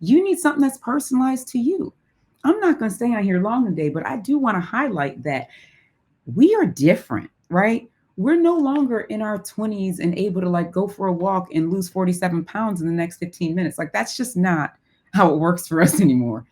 You need something that's personalized to you. I'm not going to stay on here long today, but I do want to highlight that we are different, right? We're no longer in our 20s and able to like go for a walk and lose 47 pounds in the next 15 minutes. Like, that's just not how it works for us anymore.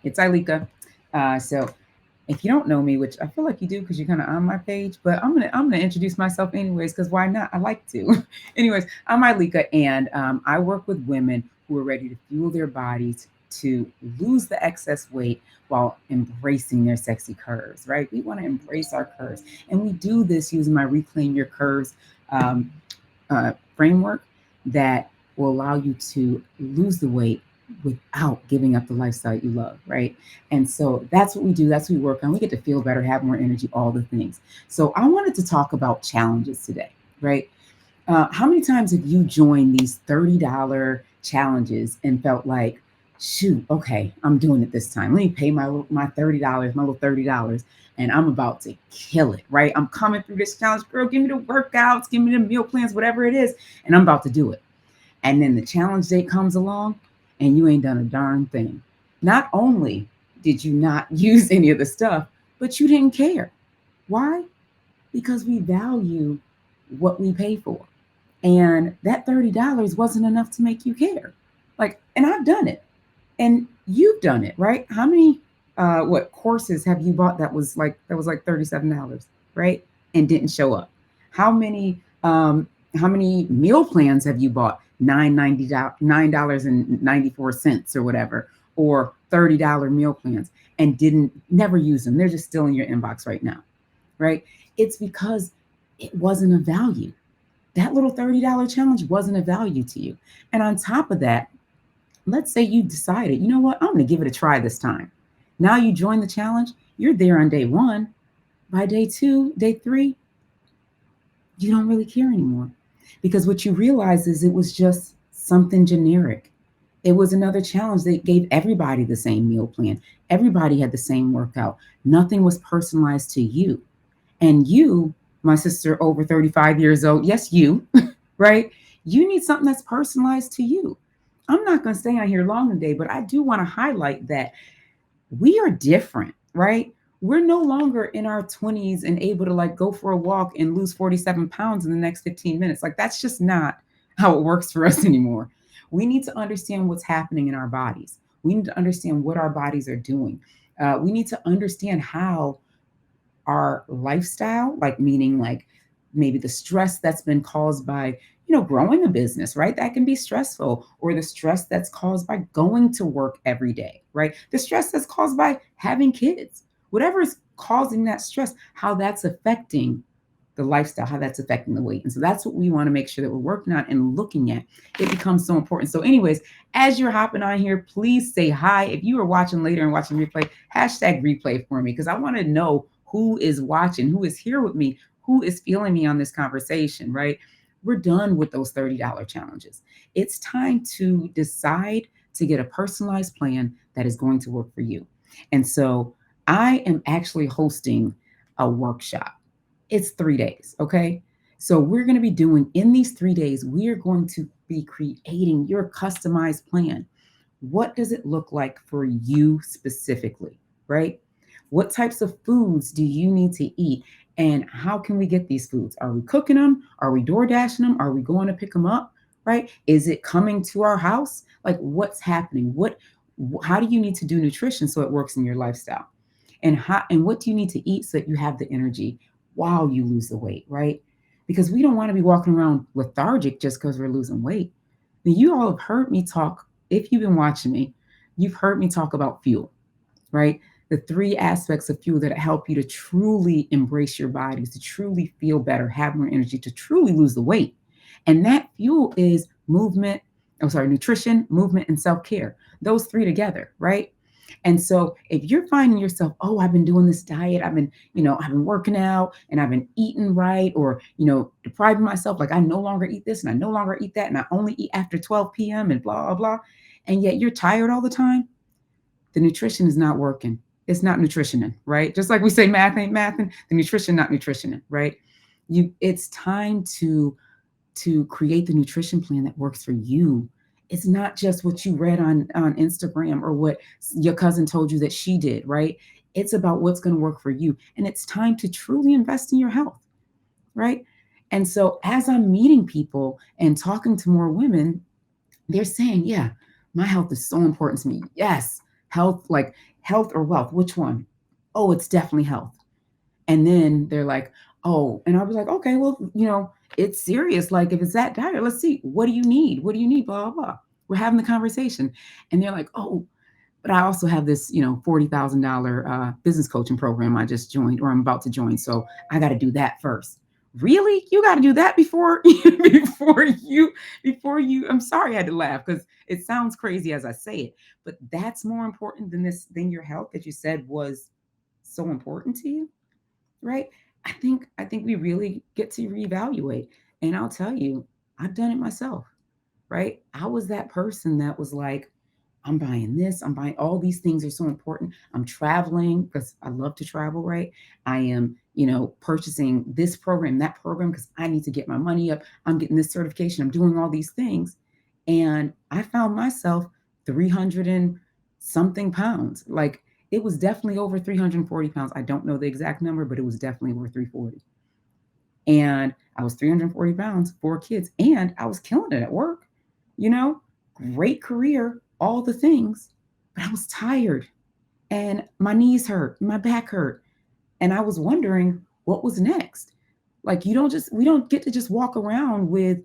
It's Ileka. So if you don't know me, which I feel like you do because you're kind of on my page, but I'm gonna introduce myself anyways because why not? I like to. Anyways, I'm Ileka, and I work with women who are ready to fuel their bodies to lose the excess weight while embracing their sexy curves. Right? We want to embrace our curves, and we do this using my Reclaim Your Curves um, framework that will allow you to lose the weight without giving up the lifestyle you love, right? And so that's what we do. That's what we work on. We get to feel better, have more energy, all the things. So I wanted to talk about challenges today, right? How many times have you joined these $30 challenges and felt like, shoot, okay, I'm doing it this time. Let me pay my $30, my little $30, and I'm about to kill it, right? I'm coming through this challenge, girl. Give me the workouts, give me the meal plans, whatever it is, and I'm about to do it. And then the challenge date comes along and you ain't done a darn thing. Not only did you not use any of the stuff, but you didn't care. Why? Because we value what we pay for. And that $30 wasn't enough to make you care. Like, and I've done it. And you've done it, right? How many what courses have you bought that was like $37, right? And didn't show up? How many how many meal plans have you bought? $9.94 or whatever, or $30 meal plans and didn't never use them. They're just still in your inbox right now, right? It's because it wasn't a value. That little $30 challenge wasn't a value to you. And on top of that, let's say you decided, you know what, I'm going to give it a try this time. Now you join the challenge, you're there on day one. By day two, day three, you don't really care anymore. Because what you realize is it was just something generic. It was another challenge that gave everybody the same meal plan. Everybody had the same workout. Nothing was personalized to you. And you, my sister over 35 years old, yes, you, right? You need something that's personalized to you. I'm not going to stay on here long today, but I do want to highlight that we are different, right? We're no longer in our 20s and able to like go for a walk and lose 47 pounds in the next 15 minutes. Like, that's just not how it works for us anymore. We need to understand what's happening in our bodies. We need to understand what our bodies are doing. We need to understand how our lifestyle, like meaning like maybe the stress that's been caused by, growing a business, right? That can be stressful, or the stress that's caused by going to work every day, right? The stress that's caused by having kids, whatever is causing that stress, how that's affecting the lifestyle, how that's affecting the weight. And so that's what we want to make sure that we're working on and looking at. It becomes so important. So, anyways, as you're hopping on here, please say hi. If you are watching later and watching replay, hashtag replay for me, because I want to know who is watching, who is here with me, who is feeling me on this conversation, right? We're done with those $30 challenges. It's time to decide to get a personalized plan that is going to work for you. And so I am actually hosting a workshop. It's 3 days, okay? So we're going to be doing in these 3 days, we are going to be creating your customized plan. What does it look like for you specifically, right? What types of foods do you need to eat? And how can we get these foods? Are we cooking them? Are we door dashing them? Are we going to pick them up? Right? Is it coming to our house? Like, what's happening? How do you need to do nutrition so it works in your lifestyle? And what do you need to eat so that you have the energy while you lose the weight, right? Because we don't want to be walking around lethargic just because we're losing weight. Now, you all have heard me talk, if you've been watching me, you've heard me talk about fuel, right? The three aspects of fuel that help you to truly embrace your bodies, to truly feel better, have more energy, to truly lose the weight. And that fuel is movement, nutrition, movement, and self-care. Those three together, right? And so if you're finding yourself, oh, I've been doing this diet, I've been working out and I've been eating right, or, depriving myself, like I no longer eat this and I no longer eat that, and I only eat after 12 p.m. and blah, blah, blah. And yet you're tired all the time, the nutrition is not working. It's not nutritioning, right? Just like we say math ain't mathing, the nutrition not nutritioning, right? It's time to create the nutrition plan that works for you. It's not just what you read on Instagram or what your cousin told you that she did, right? It's about what's going to work for you. And it's time to truly invest in your health, right? And so as I'm meeting people and talking to more women, they're saying, yeah, my health is so important to me. Yes, health, like health or wealth, which one? Oh, it's definitely health. And then they're like, oh, and I was like, okay, well, it's serious. Like if it's that dire, let's see, what do you need? What do you need? Blah, blah, blah. We're having the conversation. And they're like, oh, but I also have this, $40,000 business coaching program I just joined or I'm about to join. So I got to do that first. Really? You got to do that before before you I'm sorry I had to laugh because it sounds crazy as I say it, but that's more important than your health that you said was so important to you, right? I think we really get to reevaluate. And I'll tell you, I've done it myself, right? I was that person that was like, I'm buying this, I'm buying all these things are so important. I'm traveling because I love to travel, right? I am, purchasing this program, that program, because I need to get my money up. I'm getting this certification, I'm doing all these things. And I found myself 300 and something pounds. Like it was definitely over 340 pounds. I don't know the exact number, but it was definitely over 340. And I was 340 pounds, 4 kids, and I was killing it at work, you know, great career, all the things, but I was tired and my knees hurt, my back hurt. And I was wondering what was next. Like we don't get to just walk around with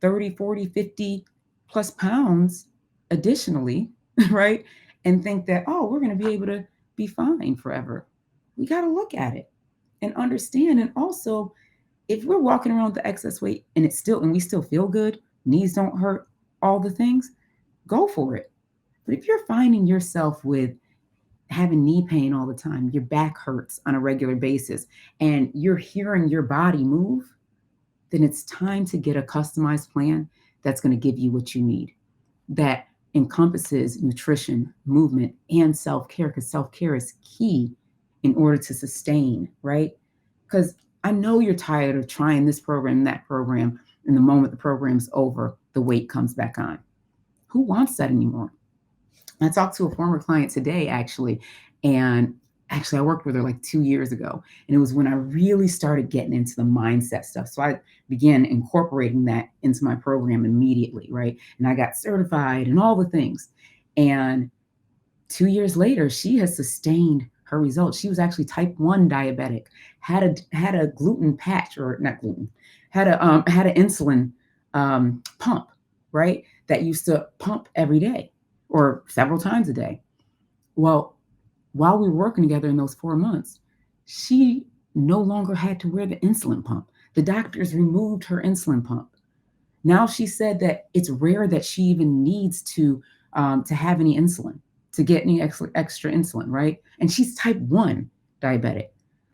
30, 40, 50 plus pounds additionally, right? And think that, oh, we're going to be able to be fine forever. We got to look at it and understand. And also, if we're walking around with the excess weight and we still feel good, knees don't hurt, all the things, go for it. But if you're finding yourself with having knee pain all the time, your back hurts on a regular basis, and you're hearing your body move, then it's time to get a customized plan that's going to give you what you need, that encompasses nutrition, movement, and self care, because self care is key in order to sustain, right? Because I know you're tired of trying this program, that program, and the moment the program's over, the weight comes back on. Who wants that anymore? I talked to a former client today, actually, and actually I worked with her like 2 years ago. And it was when I really started getting into the mindset stuff. So I began incorporating that into my program immediately, right? And I got certified and all the things. And 2 years later, she has sustained her results. She was actually type 1 diabetic, had a gluten patch, or not gluten, had an insulin pump, right? That used to pump every day or several times a day. Well, while we were working together in those 4 months, she no longer had to wear the insulin pump. The doctors removed her insulin pump. Now she said that it's rare that she even needs to have any insulin, to get any extra insulin, right? And she's type 1 diabetic.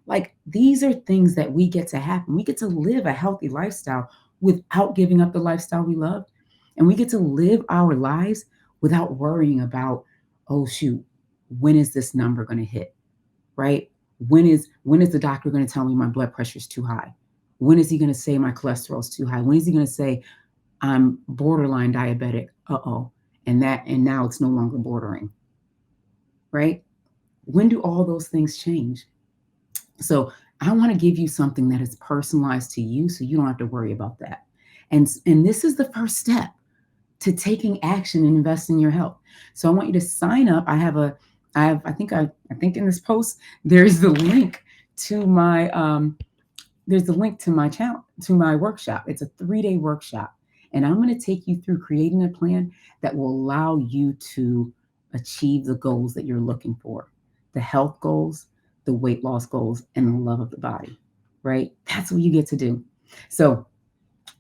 Like these are things that we get to happen. We get to live a healthy lifestyle without giving up the lifestyle we love. And we get to live our lives without worrying about, oh shoot, when is this number going to hit? Right? When is the doctor going to tell me my blood pressure is too high? When is he going to say my cholesterol is too high? When is he going to say I'm borderline diabetic? Uh-oh. And now it's no longer bordering. Right? When do all those things change? So I want to give you something that is personalized to you so you don't have to worry about that. And this is the first step to taking action and investing in your health. So I want you to sign up. I think in this post there's the link to my channel, to my workshop. It's a 3-day workshop, and I'm going to take you through creating a plan that will allow you to achieve the goals that you're looking for, the health goals, the weight loss goals, and the love of the body. Right? That's what you get to do. So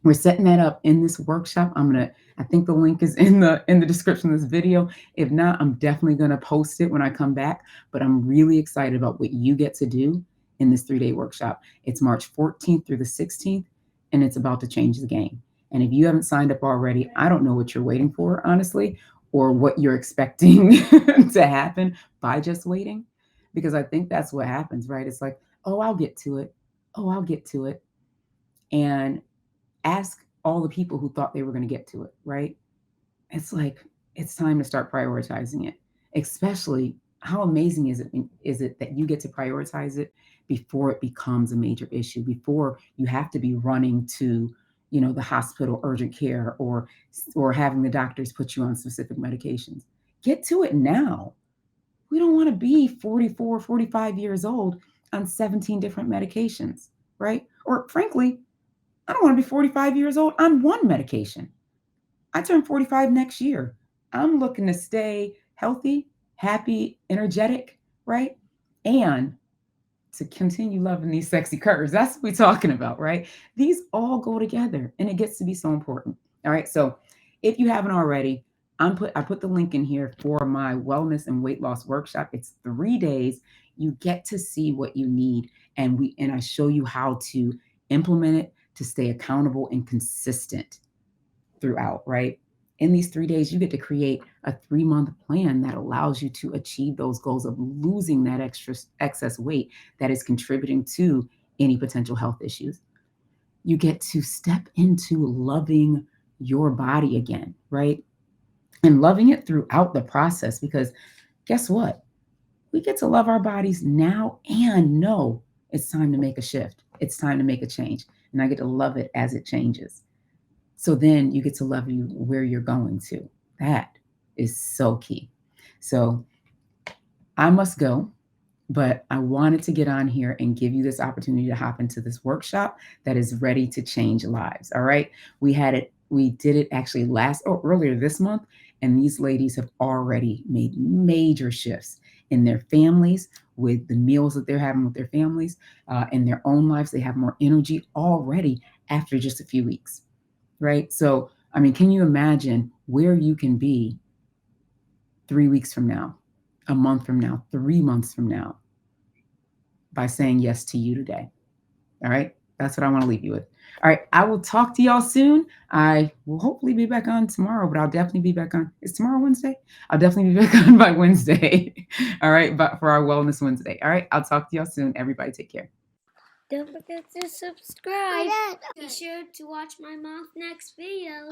We're setting that up in this workshop. I think the link is in the description of this video. If not, I'm definitely gonna post it when I come back. But I'm really excited about what you get to do in this 3-day workshop. It's March 14th through the 16th, and it's about to change the game. And if you haven't signed up already, I don't know what you're waiting for, honestly, or what you're expecting to happen by just waiting. Because I think that's what happens, right? It's like, oh, I'll get to it. Oh, I'll get to it. And ask all the people who thought they were going to get to it, right? It's like it's time to start prioritizing it. Especially, how amazing is it that you get to prioritize it before it becomes a major issue, before you have to be running to, the hospital urgent care, or having the doctors put you on specific medications. Get to it now. We don't want to be 44, 45 years old on 17 different medications, right? Or frankly, I don't want to be 45 years old on one medication. I turn 45 next year. I'm looking to stay healthy, happy, energetic, right? And to continue loving these sexy curves. That's what we're talking about, right? These all go together, and it gets to be so important. All right. So if you haven't already, I put the link in here for my wellness and weight loss workshop. It's 3 days. You get to see what you need, and I show you how to implement it to stay accountable and consistent throughout, right? In these 3 days, you get to create a 3-month plan that allows you to achieve those goals of losing that excess weight that is contributing to any potential health issues. You get to step into loving your body again, right? And loving it throughout the process, because guess what? We get to love our bodies now and know it's time to make a shift. It's time to make a change. And I get to love it as it changes. So then you get to love you where you're going to. That is so key. So I must go, but I wanted to get on here and give you this opportunity to hop into this workshop that is ready to change lives. All right. We did it actually earlier this month, and these ladies have already made major shifts in their families, with the meals that they're having with their families, in their own lives. They have more energy already after just a few weeks. Right. So, I mean, can you imagine where you can be 3 weeks from now, a month from now, 3 months from now, by saying yes to you today? All right. That's what I want to leave you with. All right. I will talk to y'all soon. I will hopefully be back on tomorrow, but I'll definitely be back on. Is tomorrow Wednesday? I'll definitely be back on by Wednesday. All right. But for our Wellness Wednesday. All right. I'll talk to y'all soon. Everybody take care. Don't forget to subscribe. Be sure to watch my mom's next video.